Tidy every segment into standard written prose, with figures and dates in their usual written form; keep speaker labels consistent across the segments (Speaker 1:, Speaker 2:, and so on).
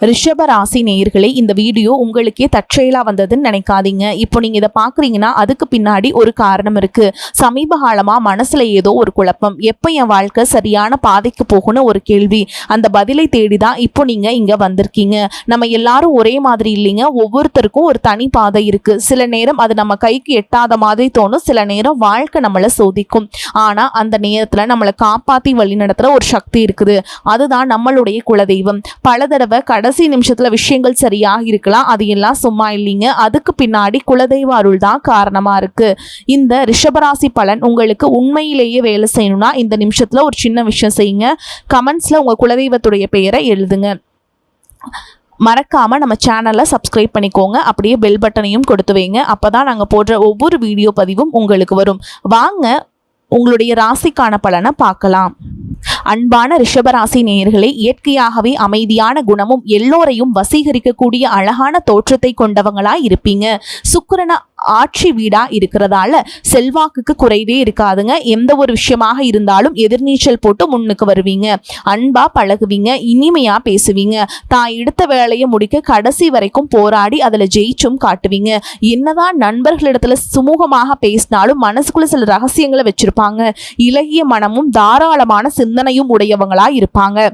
Speaker 1: ரிஷப ராசி நேயர்களே, இந்த வீடியோ உங்களுக்கே தற்செயலா வந்ததுன்னு நினைக்காதீங்க. இப்போ நீங்க இதை பாக்குறீங்கன்னா அதுக்கு பின்னாடி ஒரு காரணம் இருக்கு. சமீப காலமா மனசுல ஏதோ ஒரு குழப்பம், எப்ப என் வாழ்க்கை சரியான பாதைக்கு போகும்னு ஒரு கேள்வி. அந்த பதிலை தேடிதான் இப்போ நீங்க இங்க வந்திருக்கீங்க. நம்ம எல்லாரும் ஒரே மாதிரி இல்லைங்க. ஒவ்வொருத்தருக்கும் ஒரு தனி பாதை இருக்கு. சில நேரம் அது நம்ம கைக்கு எட்டாத மாதிரி தோணும், சில நேரம் வாழ்க்கை நம்மளை சோதிக்கும். ஆனா அந்த நேரத்துல நம்மளை காப்பாத்தி வழி நடத்துற ஒரு சக்தி இருக்குது. அதுதான் நம்மளுடைய குலதெய்வம். பல தடவை கடைசி நிமிஷத்துல விஷயங்கள் சரியாக இருக்கலாம், அது எல்லாம் சும்மா இல்லைங்க. அதுக்கு பின்னாடி குலதெய்வ அருள் தான் காரணமா இருக்கு. இந்த ரிஷபராசி பலன் உங்களுக்கு உண்மையிலேயே வேலை செய்யணும்னா இந்த நிமிஷத்துல ஒரு சின்ன விஷயம் செய்யுங்க. கமெண்ட்ஸ்ல உங்க குலதெய்வத்துடைய பெயரை எழுதுங்க. மறக்காம நம்ம சேனலை சப்ஸ்கிரைப் பண்ணிக்கோங்க. அப்படியே பெல் பட்டனையும் கொடுத்து வைங்க. அப்பதான் நாங்க போடுற ஒவ்வொரு வீடியோ பதிவும் உங்களுக்கு வரும். வாங்க உங்களுடைய ராசிக்கான பலனை பார்க்கலாம். அன்பான ரிஷபராசி நேயர்களே, இயற்கையாகவே அமைதியான குணமும் எல்லோரையும் வசீகரிக்கக்கூடிய அழகான தோற்றத்தை கொண்டவங்களா இருப்பீங்க. சுக்கிரன ஆட்சி வீடா இருக்கிறதால செல்வாக்குக்கு குறைவே இருக்காதுங்க. எந்த ஒரு விஷயமாக இருந்தாலும் எதிர்நீச்சல் போட்டு முன்னுக்கு வருவீங்க. அன்பா பழகுவீங்க, இனிமையா பேசுவீங்க. தான் எடுத்த வேலையை முடிக்க கடைசி வரைக்கும் போராடி அதுல ஜெயிச்சும் காட்டுவீங்க. என்னதான் நண்பர்களிடத்துல சுமூகமாக பேசினாலும் மனசுக்குள்ள சில ரகசியங்களை வச்சிருப்பாங்க. இலகிய மனமும் தாராளமான சிந்தனையும் உடையவங்களா இருப்பாங்க.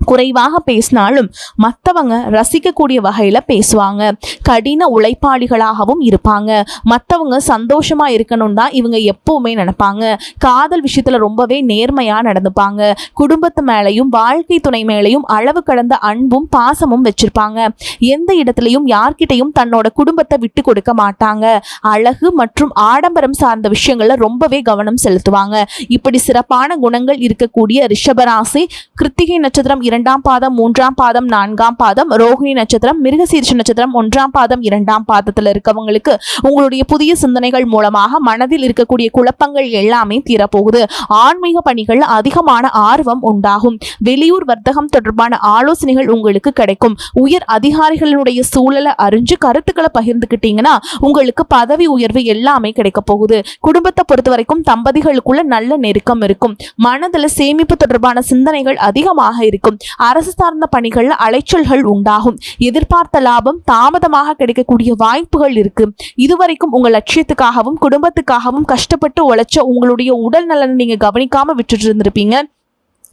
Speaker 1: குறைவாக பேசினாலும் மற்றவங்க ரசிக்கக்கூடிய வகையில பேசுவாங்க. கடின உழைப்பாளிகளாகவும் இருப்பாங்க. மற்றவங்க சந்தோஷமா இருக்கணும் தான் இவங்க எப்பவுமே நினைப்பாங்க. காதல் விஷயத்துல ரொம்பவே நேர்மையா நடந்துப்பாங்க. குடும்பத்து மேலையும் வாழ்க்கை துணை மேலையும் அளவு கடந்த அன்பும் பாசமும் வச்சிருப்பாங்க. எந்த இடத்துலையும் யார்கிட்டையும் தன்னோட குடும்பத்தை விட்டு கொடுக்க மாட்டாங்க. அழகு மற்றும் ஆடம்பரம் சார்ந்த விஷயங்கள்ல ரொம்பவே கவனம் செலுத்துவாங்க. இப்படி சிறப்பான குணங்கள் இருக்கக்கூடிய ரிஷபராசி கிருத்திகை நட்சத்திரம் 2ஆம் பாதம் 3ஆம் பாதம் 4ஆம் பாதம், ரோகிணி நட்சத்திரம் மிருகசீரிஷ நட்சத்திரம் 1ஆம் பாதம் 2ஆம் பாதத்துல இருக்கவங்களுக்கு உங்களுடைய புதிய சிந்தனைகள் மூலமாக மனதில் இருக்கக்கூடிய குழப்பங்கள் எல்லாமே தீரப்போகுது. ஆன்மீக பணிகள் அதிகமான ஆர்வம் உண்டாகும். வெளியூர் வர்த்தகம் தொடர்பான ஆலோசனைகள் உங்களுக்கு கிடைக்கும். உயர் அதிகாரிகளுடைய சூழலை அறிஞ்சு கருத்துக்களை பகிர்ந்துக்கிட்டீங்கன்னா உங்களுக்கு பதவி உயர்வு எல்லாமே கிடைக்க போகுது. குடும்பத்தை பொறுத்த வரைக்கும் தம்பதிகளுக்குள்ள நல்ல நெருக்கம் இருக்கும். மனதில் சேமிப்பு தொடர்பான சிந்தனைகள் அதிகமாக இருக்கும். அரசு சார்ந்த பணிகள்ல அலைச்சல்கள் உண்டாகும். எதிர்பார்த்த லாபம் தாமதமாக கிடைக்கக்கூடிய வாய்ப்புகள் இருக்கு. இதுவரைக்கும் உங்க லட்சியத்துக்காகவும் குடும்பத்துக்காகவும் கஷ்டப்பட்டு உழைச்ச உங்களுடைய உடல் நலனை நீங்க கவனிக்காம விட்டுட்டு இருந்திருப்பீங்க.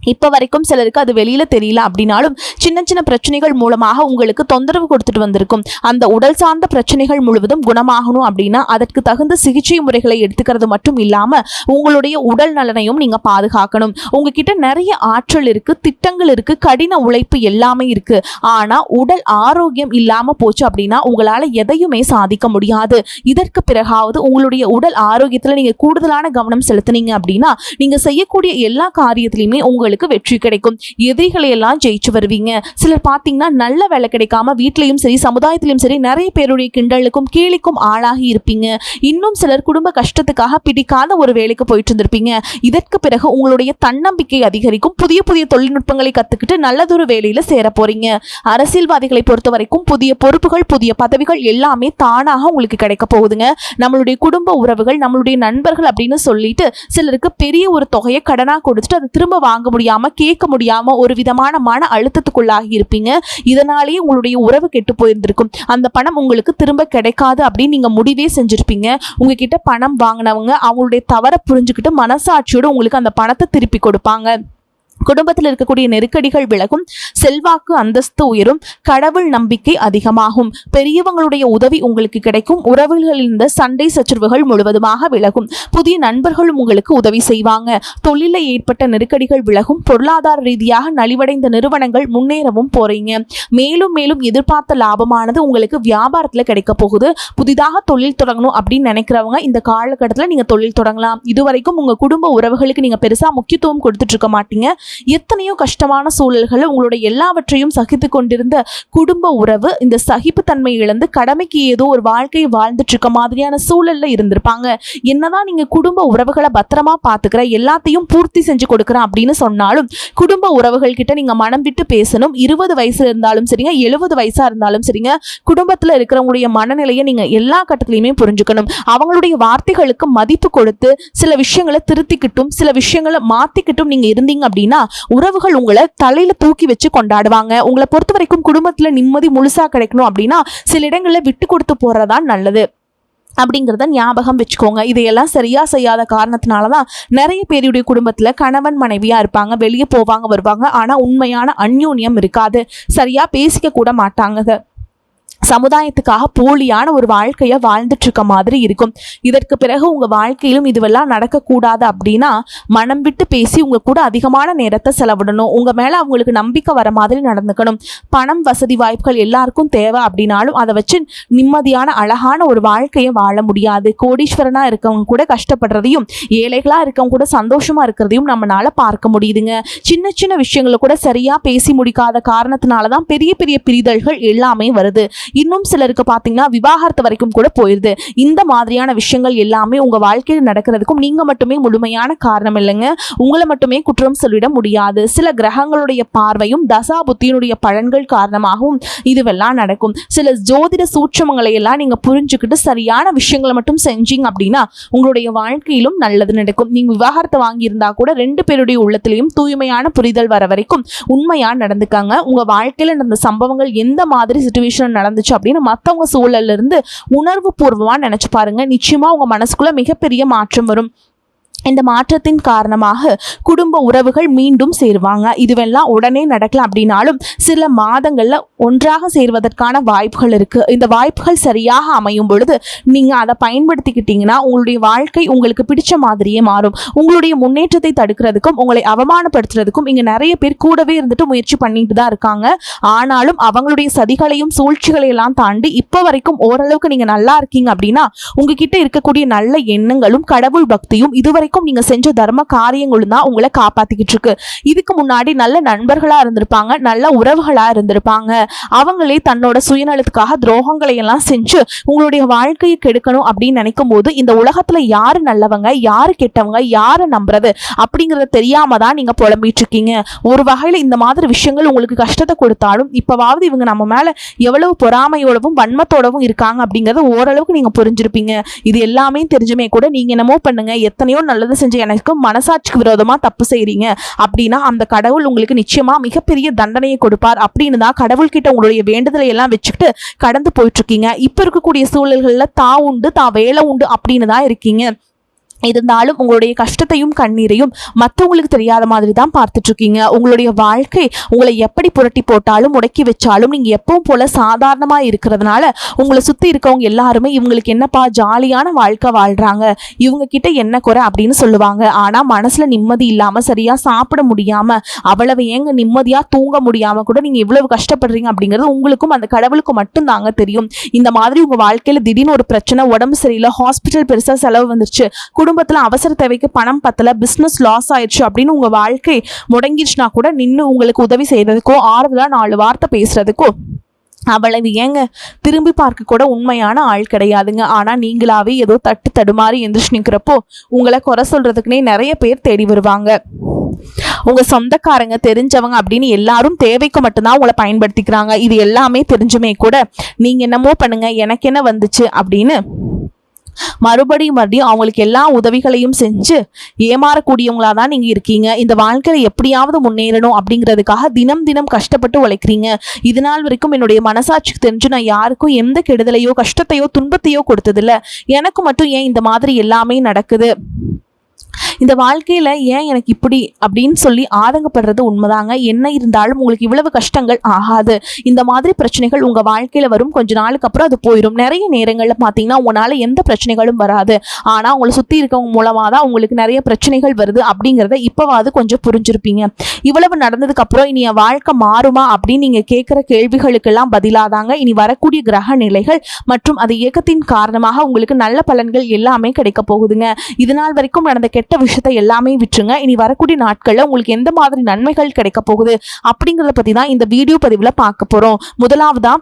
Speaker 1: இப்போ வரைக்கும் சிலருக்கு அது வெளியில தெரியல அப்படின்னாலும் சின்ன சின்ன பிரச்சனைகள் மூலமாக உங்களுக்கு தொந்தரவு கொடுத்துட்டு வந்திருக்கும். அந்த உடல் சார்ந்த பிரச்சனைகள் முழுவதும் குணமாகணும் அப்படின்னா அதற்கு தகுந்த சிகிச்சை முறைகளை எடுத்துக்கிறது மட்டும் இல்லாம உங்களுடைய உடல் நலனையும் நீங்க பாதுகாக்கணும். உங்ககிட்ட நிறைய ஆற்றல் இருக்கு, திட்டங்கள் இருக்கு, கடின உழைப்பு எல்லாமே இருக்கு. ஆனா உடல் ஆரோக்கியம் இல்லாம போச்சு அப்படின்னா உங்களால எதையுமே சாதிக்க முடியாது. இதற்கு பிறகாவது உங்களுடைய உடல் ஆரோக்கியத்துல நீங்க கூடுதலான கவனம் செலுத்தினீங்க அப்படின்னா நீங்க செய்யக்கூடிய எல்லா காரியத்திலையுமே உங்களுக்கு வெற்றி கிடைக்கும். எதிரிகளை எல்லாம் ஜெயிச்சு வருவீங்க. சிலர் பாத்தீங்கன்னா நல்ல வேலை கிடைக்காம வீட்லயும் சரி சமுதாயத்திலும் சரி நிறைய பேருடைய கிண்டலுக்கும் கேலிக்கும் ஆளாகி இருப்பீங்க. இன்னும் சிலர் குடும்ப கஷ்டத்துக்காக பிடிக்காத ஒரு வேலைக்கு போயிட்டு இருந்திருப்பீங்க. இதற்கு பிறகு உங்களுடைய தன்னம்பிக்கை அதிகரிக்கும். புதிய புதிய தொழில்நுட்பங்களை கத்துக்கிட்டு நல்லதொரு வேலையில சேர போறீங்க. அரசியல்வாதிகளை பொறுத்த வரைக்கும் புதிய பொறுப்புகள் புதிய பதவிகள் எல்லாமே தானாக உங்களுக்கு கிடைக்க போகுதுங்க. நம்மளுடைய குடும்ப உறவுகள் நம்மளுடைய நண்பர்கள் அப்படின்னு சொல்லிட்டு சிலருக்கு பெரிய ஒரு தொகையை கடனா கொடுத்துட்டு அதை திரும்ப வாங்க முடியாம கேட்க முடியாம ஒரு விதமான மன அழுத்தத்துக்குள்ளாகி இருப்பீங்க. இதனாலேயே உங்களுடைய உறவு கெட்டு போயிருந்திருக்கும். அந்த பணம் உங்களுக்கு திரும்ப கிடைக்காது அப்படின்னு நீங்க முடிவே செஞ்சிருப்பீங்க. உங்ககிட்ட பணம் வாங்கினவங்க அவங்களுடைய தவறை புரிஞ்சுக்கிட்டு மனசாட்சியோடு உங்களுக்கு அந்த பணத்தை திருப்பி கொடுப்பாங்க. குடும்பத்தில் இருக்கக்கூடிய நெருக்கடிகள் விலகும். செல்வாக்கு அந்தஸ்து உயரும். கடவுள் நம்பிக்கை அதிகமாகும். பெரியவங்களுடைய உதவி உங்களுக்கு கிடைக்கும். உறவுகளில் இருந்த சண்டை சச்சரவுகள் முழுவதுமாக விலகும். புதிய நண்பர்களும் உங்களுக்கு உதவி செய்வாங்க. தொழிலில் ஏற்பட்ட நெருக்கடிகள் விலகும். பொருளாதார ரீதியாக நலிவடைந்த நிறுவனங்கள் முன்னேறவும் போறீங்க. மேலும் மேலும் எதிர்பார்த்த லாபமானது உங்களுக்கு வியாபாரத்தில் கிடைக்க போகுது. புதிதாக தொழில் தொடங்கணும் அப்படின்னு நினைக்கிறவங்க இந்த காலகட்டத்தில் நீங்க தொழில் தொடங்கலாம். இதுவரைக்கும் உங்க குடும்ப உறவுகளுக்கு நீங்க பெருசா முக்கியத்துவம் கொடுத்துட்டு இருக்க மாட்டீங்க. எத்தனையோ கஷ்டமான சூழல்களை உங்களுடைய எல்லாவற்றையும் சகித்து கொண்டிருந்த குடும்ப உறவு இந்த சகிப்புத்தன்மை இழந்து கடமைக்கு ஏதோ ஒரு வாழ்க்கையை வாழ்ந்துட்டு இருக்க மாதிரியான சூழல்ல இருந்திருப்பாங்க. என்னதான் நீங்க குடும்ப உறவுகளை பத்திரமா பாத்துக்கிற எல்லாத்தையும் பூர்த்தி செஞ்சு கொடுக்குறேன் அப்படின்னு சொன்னாலும் குடும்ப உறவுகள் கிட்ட நீங்க மனம் விட்டு பேசணும். 20 வயசுல இருந்தாலும் சரிங்க 70 வயசா இருந்தாலும் சரிங்க குடும்பத்துல இருக்கிறவங்களுடைய மனநிலையை நீங்க எல்லா கட்டத்திலையுமே புரிஞ்சுக்கணும். அவங்களுடைய வார்த்தைகளுக்கு மதிப்பு கொடுத்து சில விஷயங்களை திருத்திக்கிட்டும் சில விஷயங்களை மாத்திக்கிட்டும் நீங்க இருந்தீங்க அப்படின்னா உறவுகள் உங்களை தலையில தூக்கி வச்சு கொண்டாடுவாங்க. உங்களை பொறுத்த வரைக்கும் குடும்பத்துல நிம்மதி முழுசா கிடைக்கணும் அப்படின்னா சில இடங்கள்ல விட்டு கொடுத்து போறதான் நல்லது அப்படிங்கிறத ஞாபகம் வச்சுக்கோங்க. இதையெல்லாம் சரியா செய்யாத காரணத்தினாலதான் நிறைய பேருடைய குடும்பத்துல கணவன் மனைவியா இருப்பாங்க, வெளியே போவாங்க வருவாங்க, ஆனா உண்மையான அந்யோன்யம் இருக்காது, சரியா பேசிக்க கூட மாட்டாங்க, சமுதாயத்துக்காக போலியான ஒரு வாழ்க்கைய வாழ்ந்துட்டு இருக்க மாதிரி இருக்கும். இதற்கு பிறகு உங்க வாழ்க்கையிலும் இதுவெல்லாம் நடக்கக்கூடாது அப்படின்னா மனம் விட்டு பேசி உங்க கூட அதிகமான நேரத்தை செலவிடணும். உங்க மேல அவங்களுக்கு நம்பிக்கை வர மாதிரி நடந்துக்கணும். பணம் வசதி வாய்ப்புகள் எல்லாருக்கும் தேவை அப்படின்னாலும் அதை வச்சு நிம்மதியான அழகான ஒரு வாழ்க்கையை வாழ முடியாது. கோடீஸ்வரனா இருக்கவங்க கூட கஷ்டப்படுறதையும் ஏழைகளா இருக்கவங்க கூட சந்தோஷமா இருக்கிறதையும் நம்மளால பார்க்க முடியுதுங்க. சின்ன சின்ன விஷயங்களை கூட சரியா பேசி முடிக்காத காரணத்தினாலதான் பெரிய பெரிய பிரிதல்கள் எல்லாமே வருது. இன்னும் சிலருக்கு பார்த்தீங்கன்னா விவாகரத்து வரைக்கும் கூட போயிருது. இந்த மாதிரியான விஷயங்கள் எல்லாமே உங்க வாழ்க்கையில் நடக்கிறதுக்கும் நீங்க மட்டுமே முழுமையான காரணம் இல்லைங்க. உங்களை மட்டுமே குற்றம் சொல்லிட முடியாது. சில கிரகங்களுடைய பார்வையும் தசா புத்தியினுடைய பலன்கள் காரணமாகவும் இதுவெல்லாம் நடக்கும். சில ஜோதிட சூட்சமங்களை எல்லாம் நீங்க புரிஞ்சுக்கிட்டு சரியான விஷயங்களை மட்டும் செஞ்சீங்க அப்படின்னா உங்களுடைய வாழ்க்கையிலும் நல்லது நடக்கும். நீங்க விவாகரத்தை வாங்கியிருந்தா கூட 2 பேருடைய உள்ளத்திலையும் தூய்மையான புரிதல் வர வரைக்கும் உண்மையா நடந்துக்காங்க. உங்க வாழ்க்கையில நடந்த சம்பவங்கள் எந்த மாதிரி சிச்சுவேஷன் நடந்துச்சு அப்படின்னு மத்தவங்க சூழல்ல இருந்து உணர்வு பூர்வமா நினைச்சு பாருங்க. நிச்சயமா உங்க மனசுக்குள்ள மிகப்பெரிய மாற்றம் வரும். இந்த மாற்றத்தின் காரணமாக குடும்ப உறவுகள் மீண்டும் சேருவாங்க. இதுவெல்லாம் உடனே நடக்கலாம் அப்படின்னாலும் சில மாதங்கள்ல ஒன்றாக சேர்வதற்கான வாய்ப்புகள் இருக்கு. இந்த வாய்ப்புகள் சரியாக அமையும் பொழுது நீங்க அதை பயன்படுத்திக்கிட்டீங்கன்னா உங்களுடைய வாழ்க்கை உங்களுக்கு பிடிச்ச மாதிரியே மாறும். உங்களுடைய முன்னேற்றத்தை தடுக்கிறதுக்கும் உங்களை அவமானப்படுத்துறதுக்கும் இங்க நிறைய பேர் கூடவே இருந்துட்டு முயற்சி பண்ணிட்டு தான் இருக்காங்க. ஆனாலும் அவங்களுடைய சதிகளையும் சூழ்ச்சிகளையெல்லாம் தாண்டி இப்போ வரைக்கும் ஓரளவுக்கு நீங்க நல்லா இருக்கீங்க அப்படின்னா உங்ககிட்ட இருக்கக்கூடிய நல்ல எண்ணங்களும் கடவுள் பக்தியும் இதுவரை நீங்க செஞ்ச தர்ம காரியங்களும் தான் உங்களை காப்பாத்திக்கிட்டு இருக்கு. இதுக்கு முன்னாடி நல்ல நண்பர்களா இருந்திருப்பாங்க, நல்ல உறவுகளா இருந்திருப்பாங்க. அவங்களே தன்னோட சுயநலத்துக்காக துரோகங்களை எல்லாம் செஞ்சு உங்களுடைய வாழ்க்கையை கெடுக்கணும் அப்படின்னு நினைக்கும் போது இந்த உலகத்துல யாரு நல்லவங்க யாரு கெட்டவங்க யாரை நம்புறது அப்படிங்கறத தெரியாம தான் நீங்க புலம்பிட்டு இருக்கீங்க. ஒரு வகையில இந்த மாதிரி விஷயங்கள் உங்களுக்கு கஷ்டத்தை கொடுத்தாலும் இப்பவாவது இவங்க நம்ம மேல எவ்வளவு பொறாமையோடவும் வன்மத்தோடவும் இருக்காங்க அப்படிங்கறத ஓரளவுக்கு நீங்க புரிஞ்சிருப்பீங்க. இது எல்லாமே தெரிஞ்சுமே கூட நீங்க என்னமோ பண்ணுங்க, எத்தனையோ நல்லது செஞ்சு எனக்கு மனசாட்சிக்கு விரோதமா தப்பு செய்றீங்க அப்படின்னா அந்த கடவுள் உங்களுக்கு நிச்சயமா மிகப்பெரிய தண்டனையை கொடுப்பார் அப்படின்னு தான் கடவுள் கிட்ட உங்களுடைய வேண்டுதலை எல்லாம் வச்சுக்கிட்டு கடந்து போயிட்டு இருக்கீங்க. இப்ப இருக்கக்கூடிய சூழல்கள்ல தான் உண்டு தான் வேலை உண்டு அப்படின்னு தான் இருக்கீங்க. இருந்தாலும் உங்களுடைய கஷ்டத்தையும் கண்ணீரையும் மற்றவங்களுக்கு தெரியாத மாதிரி தான் பார்த்துட்டு இருக்கீங்க. உங்களுடைய வாழ்க்கை உங்களை எப்படி புரட்டி போட்டாலும் முடக்கி வச்சாலும் நீங்க எப்பவும் போல சாதாரணமா இருக்கிறதுனால உங்களை சுத்தி இருக்கவங்க எல்லாருமே இவங்களுக்கு என்னப்பா ஜாலியான வாழ்க்கை வாழ்றாங்க, இவங்க கிட்ட என்ன குறை அப்படின்னு சொல்லுவாங்க. ஆனா மனசுல நிம்மதி இல்லாம சரியா சாப்பிட முடியாம அவ்வளவு ஏங்க நிம்மதியா தூங்க முடியாம கூட நீங்க இவ்வளவு கஷ்டப்படுறீங்க அப்படிங்கிறது உங்களுக்கும் அந்த கடவுளுக்கு மட்டும் தாங்க தெரியும். இந்த மாதிரி உங்க வாழ்க்கையில திடீர்னு ஒரு பிரச்சனை, உடம்பு சரியில்லை, ஹாஸ்பிட்டல் பெருசா செலவு வந்துருச்சு, குடும்பத்துல அவசர தேவைக்கு பணம் பத்தல, பிசினஸ் லாஸ் ஆயிடுச்சு அப்படின்னு உங்க வாழ்க்கை முடங்கிடுச்சுனா கூட நின்று உங்களுக்கு உதவி செய்யறதுக்கோ ஆறுதலா 4 வார்த்தை பேசுறதுக்கோ அவ்வளவு ஏங்க திரும்பி பார்க்க கூட உண்மையான ஆள் கிடையாதுங்க. ஆனா நீங்களாவே ஏதோ தட்டு தடுமாறி எந்திரிச்சு நிற்கிறப்போ உங்களை குறை சொல்றதுக்குன்னே நிறைய பேர் தேடி வருவாங்க. உங்க சொந்தக்காரங்க தெரிஞ்சவங்க அப்படின்னு எல்லாரும் தேவைக்கு மட்டும்தான் உங்களை பயன்படுத்திக்கிறாங்க. இது எல்லாமே தெரிஞ்சுமே கூட நீங்க என்னமோ பண்ணுங்க எனக்கு என்ன வந்துச்சு அப்படின்னு மறுபடியும் அவங்களுக்கு எல்லா உதவிகளையும் செஞ்சு ஏமாறக்கூடியவங்களா தான் நீங்க இருக்கீங்க. இந்த வாழ்க்கையில எப்படியாவது முன்னேறணும் அப்படிங்கிறதுக்காக தினம் தினம் கஷ்டப்பட்டு உழைக்கிறீங்க. இது நாள் வரைக்கும் என்னுடைய மனசாட்சிக்கு தெரிஞ்சு நான் யாருக்கும் எந்த கெடுதலையோ கஷ்டத்தையோ துன்பத்தையோ கொடுத்ததில்ல, எனக்கு மட்டும் ஏன் இந்த மாதிரி எல்லாமே நடக்குது, இந்த வாழ்க்கையில ஏன் எனக்கு இப்படி அப்படின்னு சொல்லி ஆதங்கப்படுறது உண்மைதாங்க. என்ன இருந்தாலும் உங்களுக்கு இவ்வளவு கஷ்டங்கள் ஆகாது. இந்த மாதிரி பிரச்சனைகள் உங்க வாழ்க்கையில வரும், கொஞ்ச நாளுக்கு அப்புறம் அது போயிடும். நிறைய நேரங்கள்ல பாத்தீங்கன்னா உங்களால எந்த பிரச்சனைகளும் வராது, ஆனா உங்களை சுத்தி இருக்கவங்க மூலமா தான் உங்களுக்கு நிறைய பிரச்சனைகள் வருது அப்படிங்கறத இப்பவாது கொஞ்சம் புரிஞ்சிருப்பீங்க. இவ்வளவு நடந்ததுக்கு அப்புறம் இனி என் வாழ்க்கை மாறுமா அப்படின்னு நீங்க கேட்கிற கேள்விகளுக்கெல்லாம் பதிலாதாங்க இனி வரக்கூடிய கிரக நிலைகள் மற்றும் அது இயக்கத்தின் காரணமாக உங்களுக்கு நல்ல பலன்கள் எல்லாமே கிடைக்க போகுதுங்க. இதனால் வரைக்கும் நடந்த கெட்ட விஷயத்தை எல்லாமே விட்டுருங்க. இனி வரக்கூடிய நாட்கள்ல உங்களுக்கு எந்த மாதிரி நன்மைகள் கிடைக்க போகுது அப்படிங்கறத பத்தி தான் இந்த வீடியோ பதிவுல பார்க்க போறோம். முதலாவதா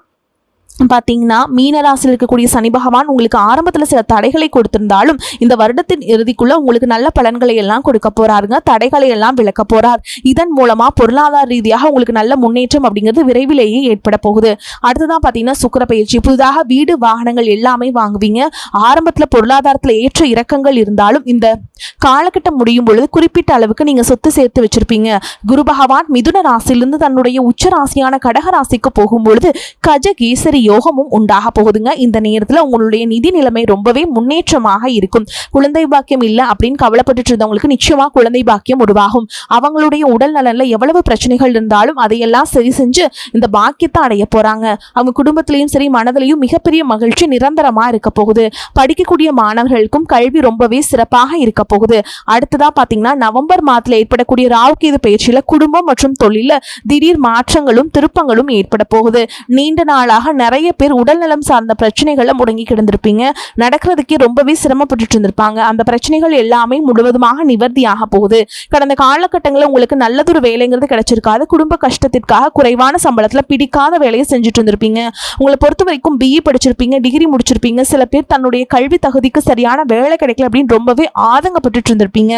Speaker 1: பார்த்தீங்கன்னா மீனராசியில் இருக்கக்கூடிய சனி பகவான் உங்களுக்கு ஆரம்பத்தில் சில தடைகளை கொடுத்திருந்தாலும் இந்த வருடத்தின் இறுதிக்குள்ள உங்களுக்கு நல்ல பலன்களை எல்லாம் கொடுக்க போறாருங்க. தடைகளை எல்லாம் விளக்க போறார். இதன் மூலமா பொருளாதார ரீதியாக உங்களுக்கு நல்ல முன்னேற்றம் அப்படிங்கிறது விரைவிலேயே ஏற்பட போகுது. அடுத்ததான் பார்த்தீங்கன்னா சுக்கிர பயிற்சி. புதிதாக வீடு வாகனங்கள் எல்லாமே வாங்குவீங்க. ஆரம்பத்தில் பொருளாதாரத்தில் ஏற்ற இறக்கங்கள் இருந்தாலும் இந்த காலகட்டம் முடியும் பொழுது குறிப்பிட்ட அளவுக்கு நீங்க சொத்து சேர்த்து வச்சிருப்பீங்க. குரு பகவான் மிதுன ராசியிலிருந்து தன்னுடைய உச்ச ராசியான கடக ராசிக்கு போகும் பொழுது கஜகேசரி யோகமும் உண்டாக போகுதுங்க. இந்த நேரத்தில் உங்களுடைய நிதி நிலைமை ரொம்பவே முன்னேற்றமாக இருக்கும். குழந்தை பாக்கியம் இல்லை அப்படின்னு கவலைப்பட்டு இருந்தவங்களுக்கு நிச்சயமா குழந்தை பாக்கியம் உருவாகும். அவங்களுடைய உடல் நலன்ல எவ்வளவு பிரச்சனைகள் இருந்தாலும் அதையெல்லாம் சரி செஞ்சு இந்த பாக்கியத்தை அடைய போறாங்க. அவங்க குடும்பத்திலையும் சரி மனதிலையும் மிகப்பெரிய மகிழ்ச்சி நிரந்தரமா இருக்க போகுது. படிக்கக்கூடிய மாணவர்களுக்கும் கல்வி ரொம்பவே சிறப்பாக இருக்க போகுது. அடுத்ததா பாத்தீங்கன்னா நவம்பர் மாதத்துல ஏற்படக்கூடிய ராகுகேது பயிற்சியில குடும்பம் மற்றும் தொழில திடீர் மாற்றங்களும் திருப்பங்களும் ஏற்பட போகுது. நீண்ட நாளாக நிறைய பேர் உடல்நலம் சார்ந்த பிரச்சனைகளை முடங்கி கிடந்திருப்பீங்க. நடக்கிறதுக்கே ரொம்பவே சிரமப்பட்டு இருந்திருப்பாங்க. அந்த பிரச்சனைகள் எல்லாமே முழுவதுமாக நிவர்த்தியாக போகுது. கடந்த காலகட்டங்களில் உங்களுக்கு நல்லதொரு வேலைங்கிறது கிடைச்சிருக்காது. குடும்ப கஷ்டத்திற்காக குறைவான சம்பளத்துல பிடிக்காத வேலையை செஞ்சுட்டு இருந்திருப்பீங்க. உங்களை பொறுத்த வரைக்கும் பிஇ படிச்சிருப்பீங்க, டிகிரி முடிச்சிருப்பீங்க. சில பேர் தன்னுடைய கல்வி தகுதிக்கு சரியான வேலை கிடைக்கல அப்படின்னு ரொம்பவே ஆதங்கப்பட்டு இருந்திருப்பீங்க.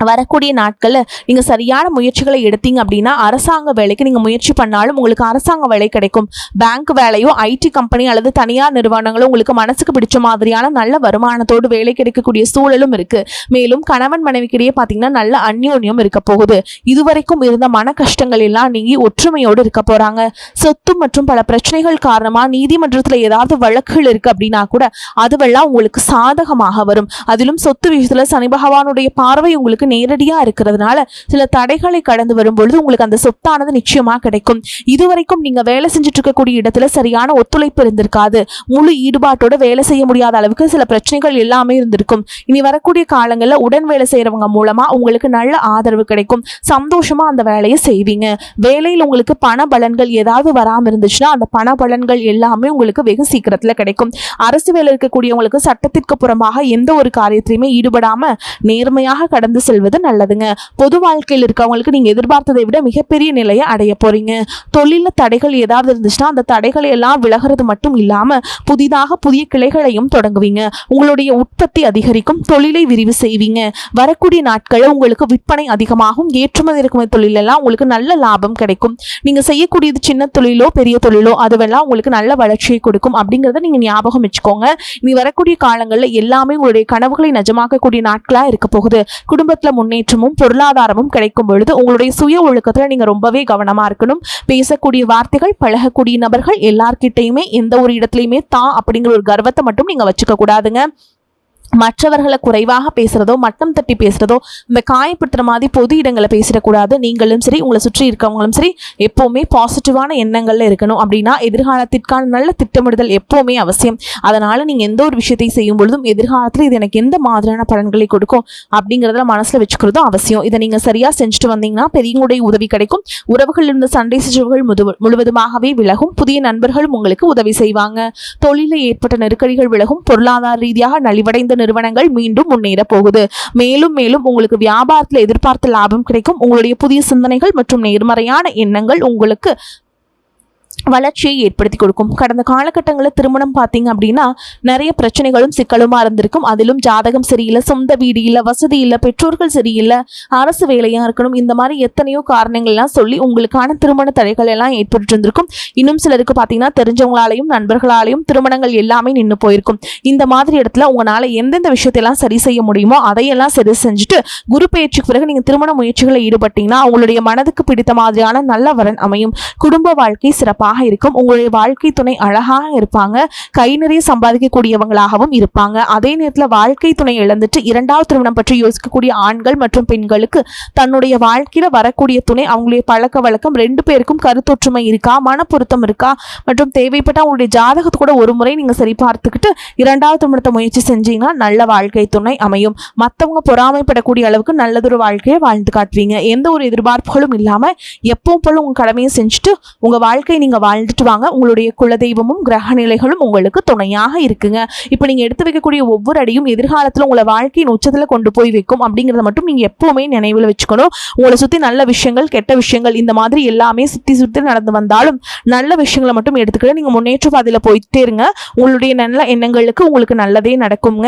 Speaker 1: வரக்கூடிய நாட்களில் நீங்கள் சரியான முயற்சிகளை எடுத்தீங்க அப்படின்னா அரசாங்க வேலைக்கு நீங்கள் முயற்சி பண்ணாலும் உங்களுக்கு அரசாங்க வேலை கிடைக்கும். பேங்க் வேலையோ ஐடி கம்பெனி அல்லது தனியார் நிறுவனங்களோ உங்களுக்கு மனசுக்கு பிடிச்ச மாதிரியான நல்ல வருமானத்தோடு வேலை கிடைக்கக்கூடிய சூழலும் இருக்கு. மேலும் கணவன் மனைவிக்கிடையே பார்த்தீங்கன்னா நல்ல அந்யோன்யம் இருக்க போகுது. இதுவரைக்கும் இருந்த மன கஷ்டங்கள் எல்லாம் நீங்கி ஒற்றுமையோடு இருக்க போறாங்க. சொத்து மற்றும் பல பிரச்சனைகள் காரணமா நீதிமன்றத்தில் ஏதாவது வழக்குகள் இருக்கு அப்படின்னா கூட அதுவெல்லாம் உங்களுக்கு சாதகமாக வரும். அதிலும் சொத்து விஷயத்துல சனி பகவானுடைய பார்வை உங்களுக்கு நேரடியா இருக்கிறதுனால சில தடைகளை கடந்து வரும்பொழுது உங்களுக்கு அந்த சொத்தானது நிச்சயமா கிடைக்கும். இதுவரைக்கும் நீங்க வேலை செஞ்சுட்டு இருக்கக்கூடிய இடத்துல சரியான ஒத்துழைப்பு இருந்திருக்காது. முழு ஈடுபாட்டோட வேலை செய்ய முடியாத அளவுக்கு சில பிரச்சனைகள் எல்லாமே இருந்திருக்கும். இனி வரக்கூடிய காலங்களில் உடன் வேலை செய்யறவங்க மூலமா உங்களுக்கு நல்ல ஆதரவு கிடைக்கும். சந்தோஷமா அந்த வேலையை செய்வீங்க. வேலையில் உங்களுக்கு பண பலன்கள் ஏதாவது வராம இருந்துச்சுன்னா அந்த பண பலன்கள் எல்லாமே உங்களுக்கு வெகு சீக்கிரத்துல கிடைக்கும். அரசு வேலை இருக்கக்கூடியவங்களுக்கு சட்டத்திற்கு புறமாக எந்த ஒரு காரியத்திலையுமே ஈடுபடாம நேர்மையாக கடந்து செல்வது நல்லதுங்க. பொது வாழ்க்கையில் இருக்கவங்களுக்கு நீங்க எதிர்பார்த்ததை விட மிகப்பெரிய நிலையை அடைய போறீங்க. தொழில தடைகள் ஏதாவது இருந்துச்சுன்னா அந்த தடைகளை எல்லாம் விலகிறது மட்டும் இல்லாம புதிதாக புதிய கிளைகளையும் தொடங்குவீங்க. உங்களுடைய உற்பத்தி அதிகரிக்கும். தொழிலை விரிவு செய்வீங்க. வரக்கூடிய நாட்களில் உங்களுக்கு விற்பனை அதிகமாகும். ஏற்றுமதி இறக்குமதி தொழிலெல்லாம் உங்களுக்கு நல்ல லாபம் கிடைக்கும். நீங்க செய்யக்கூடியது சின்ன தொழிலோ பெரிய தொழிலோ அதுவெல்லாம் உங்களுக்கு நல்ல வளர்ச்சியை கொடுக்கும் அப்படிங்கிறத நீங்க ஞாபகம் வச்சுக்கோங்க. இனி வரக்கூடிய காலங்களில் எல்லாமே உங்களுடைய கனவுகளை நிஜமாக்கக்கூடிய நாட்களா இருக்க போகுது. குடும்பத்துல முன்னேற்றமும் பொருளாதாரமும் கிடைக்கும் பொழுது உங்களுடைய சுய ஒழுக்கத்துல நீங்க ரொம்பவே கவனமா இருக்கணும். பேசக்கூடிய வார்த்தைகள், பழகக்கூடிய நபர்கள் எல்லார்கிட்டையுமே எந்த ஒரு இடத்துலையுமே தான் அப்படிங்கிற ஒரு கர்வத்தை மட்டும் நீங்க வச்சுக்க கூடாதுங்க. மற்றவர்களை குறைவாக பேசுறதோ மட்டம் தட்டி பேசுறதோ இந்த காயப்படுத்துற மாதிரி பொது இடங்களை பேசிடக்கூடாது. நீங்களும் சரி உங்களை சுற்றி இருக்கவங்களும் சரி எப்பவுமே பாசிட்டிவான எண்ணங்கள்ல இருக்கணும். அப்படின்னா எதிர்காலத்திற்கான நல்ல திட்டமிடுதல் எப்பவுமே அவசியம். அதனால நீங்க எந்த ஒரு விஷயத்தை செய்யும் பொழுதும் எதிர்காலத்தில் இது எனக்கு எந்த மாதிரியான பலன்களை கொடுக்கும் அப்படிங்கிறத மனசுல வச்சுக்கிறதும் அவசியம். இதை நீங்க சரியா செஞ்சுட்டு வந்தீங்கன்னா பெரியவங்களுடைய உதவி கிடைக்கும். உறவுகள் இருந்த சண்டை சிச்சுகள் முழுவதுமாகவே விலகும். புதிய நண்பர்களும் உங்களுக்கு உதவி செய்வாங்க. தொழிலில் ஏற்பட்ட நெருக்கடிகள் விலகும். பொருளாதார ரீதியாக நலிவடைந்த நிறுவனங்கள் மீண்டும் முன்னேற போகுது. மேலும் மேலும் உங்களுக்கு வியாபாரத்தில் எதிர்பார்த்த லாபம் கிடைக்கும். உங்களுடைய புதிய சிந்தனைகள் மற்றும் நேர்மறையான எண்ணங்கள் உங்களுக்கு வளர்ச்சியை ஏற்படுத்தி கொடுக்கும். கடந்த காலகட்டங்களில் திருமணம் பார்த்தீங்க அப்படின்னா நிறைய பிரச்சனைகளும் சிக்கலுமா இருந்திருக்கும். அதிலும் ஜாதகம் சரியில்லை, சொந்த வீடு இல்லை, வசதி இல்லை, பெற்றோர்கள் சரியில்லை, அரசு வேலையா இருக்கணும், இந்த மாதிரி எத்தனையோ காரணங்கள்லாம் சொல்லி உங்களுக்கான திருமண தடைகள் எல்லாம் ஏற்பட்டு இருந்திருக்கும். இன்னும் சிலருக்கு பார்த்தீங்கன்னா தெரிஞ்சவங்களாலையும் நண்பர்களாலையும் திருமணங்கள் எல்லாமே நின்று போயிருக்கும். இந்த மாதிரி இடத்துல உங்களால் எந்தெந்த விஷயத்தையெல்லாம் சரி செய்ய முடியுமோ அதையெல்லாம் சரி செஞ்சுட்டு குரு பயிற்சிக்கு பிறகு நீங்கள் திருமண முயற்சிகளை ஈடுபட்டீங்கன்னா உங்களுடைய மனதுக்கு பிடித்த மாதிரியான நல்ல வரன் அமையும். குடும்ப வாழ்க்கை சிறப்பாக இருக்கும். உங்களுடைய வாழ்க்கை துணை அழகாக இருப்பாங்க. கை நிறைய சம்பாதிக்கக்கூடியவங்களாகவும் இருப்பாங்க. அதே நேரத்தில் வாழ்க்கை துணை இழந்துட்டு இரண்டாவது திருமணம் பற்றி யோசிக்கக்கூடிய ஆண்கள் மற்றும் பெண்களுக்கு தன்னுடைய வாழ்க்கையில வரக்கூடிய துணை அவங்களுடைய பழக்க வழக்கம் ரெண்டு பேருக்கும் கருத்தொற்றுமை இருக்கா, மன பொருத்தம் இருக்கா மற்றும் தேவைப்பட்ட அவங்களுடைய ஜாதகத்தை கூட ஒரு முறை நீங்க சரி பார்த்துக்கிட்டு இரண்டாவது திருமணத்தை முயற்சி செஞ்சீங்கன்னா நல்ல வாழ்க்கை துணை அமையும். மற்றவங்க பொறாமைப்படக்கூடிய அளவுக்கு நல்லதொரு வாழ்க்கையை வாழ்ந்து காட்டுவீங்க. எந்த ஒரு எதிர்பார்ப்புகளும் இல்லாம எப்பவும் போல உங்க கடமையை செஞ்சுட்டு உங்க வாழ்க்கையை நீங்க வாழ்ந்துட்டு வாங்க. உங்களுடைய குலதெய்வமும் கிரக நிலைகளும் உங்களுக்கு துணையாக இருக்குங்க. இப்போ நீங்கள் எடுத்து வைக்கக்கூடிய ஒவ்வொரு அடியும் எதிர்காலத்தில் உங்களை வாழ்க்கையின் உச்சத்தில் கொண்டு போய் வைக்கும் அப்படிங்கிறத மட்டும் நீங்கள் எப்பவுமே நினைவில் வச்சுக்கணும். உங்களை சுற்றி நல்ல விஷயங்கள் கெட்ட விஷயங்கள் இந்த மாதிரி எல்லாமே சுற்றி சுற்றி நடந்து வந்தாலும் நல்ல விஷயங்களை மட்டும் எடுத்துக்கிட்டு நீங்கள் முன்னேற்ற பாதையில் போயிட்டே இருங்க. உங்களுடைய நல்ல எண்ணங்களுக்கு உங்களுக்கு நல்லதே நடக்குங்க.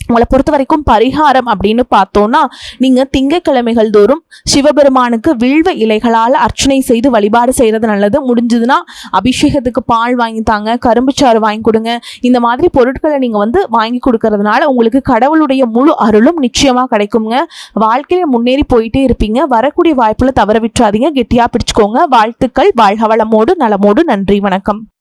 Speaker 1: உங்களை பொறுத்த வரைக்கும் பரிகாரம் அப்படின்னு பார்த்தோன்னா, நீங்கள் திங்கட்கிழமைகள் தோறும் சிவபெருமானுக்கு வில்வ இலைகளால் அர்ச்சனை செய்து வழிபாடு செய்கிறது நல்லது. முடிஞ்சதுன்னா அபிஷேகத்துக்கு பால் வாங்கி தாங்க, கரும்புச்சாறு வாங்கி கொடுங்க. இந்த மாதிரி பொருட்களை நீங்கள் வாங்கி கொடுக்கறதுனால உங்களுக்கு கடவுளுடைய முழு அருளும் நிச்சயமாக கிடைக்குங்க. வாழ்க்கையில் முன்னேறி போயிட்டே இருப்பீங்க. வரக்கூடிய வாய்ப்புல தவற விட்டுறாதீங்க, கெட்டியாக பிடிச்சுக்கோங்க. வாழ்த்துக்கள். வாழ்க வளமோடு நலமோடு. நன்றி, வணக்கம்.